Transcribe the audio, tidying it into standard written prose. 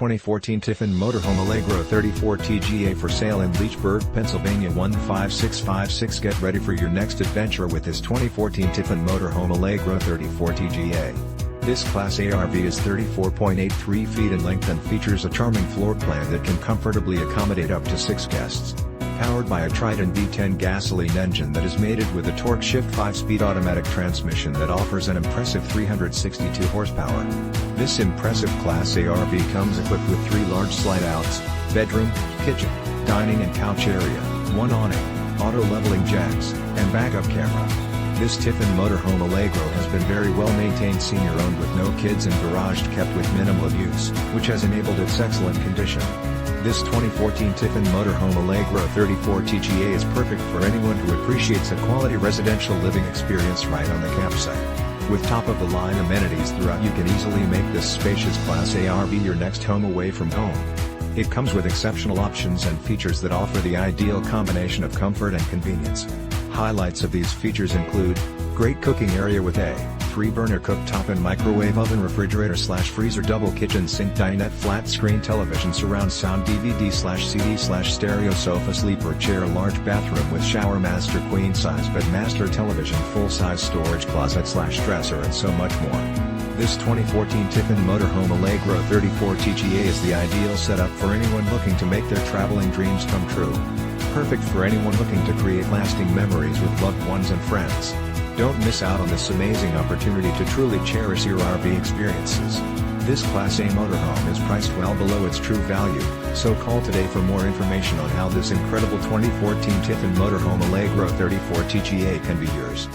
2014 Tiffin Motorhome Allegro 34 TGA for sale in Leechburg, Pennsylvania 15656. Get ready for your next adventure with this 2014 Tiffin Motorhome Allegro 34 TGA. This Class A RV is 34.83 feet in length and features a charming floor plan that can comfortably accommodate up to 6 guests. Powered by a Triton V10 gasoline engine that is mated with a TorqShift 5-speed automatic transmission that offers an impressive 362 horsepower. This impressive Class A RV comes equipped with 3 large slide-outs, bedroom, kitchen, dining and couch area, 1 awning, auto-leveling jacks, and backup camera. This Tiffin Motorhome Allegro has been very well maintained, senior-owned with no kids and garaged kept with minimal use, which has enabled its excellent condition. This 2014 Tiffin Motorhome Allegro 34 TGA is perfect for anyone who appreciates a quality residential living experience right on the campsite. With top-of-the-line amenities throughout, you can easily make this spacious Class A RV your next home away from home. It comes with exceptional options and features that offer the ideal combination of comfort and convenience. Highlights of these features include great cooking area with a 3-burner cooktop and microwave oven, refrigerator / FreezerDouble kitchen, SinkDinetteFlat screen, TelevisionSurround, SoundDVD /CD / StereoSofa, SleeperChairLarge bathroom with ShowerMaster, queen-size BedMaster, television, full-size storage closet / dresser, and so much more. This 2014 Tiffin Motorhome Allegro 34 TGA is the ideal setup for anyone looking to make their traveling dreams come true. Perfect for anyone looking to create lasting memories with loved ones and friends. Don't miss out on this amazing opportunity to truly cherish your RV experiences. This Class A motorhome is priced well below its true value, so call today for more information on how this incredible 2014 Tiffin Motorhome Allegro 34 TGA can be yours.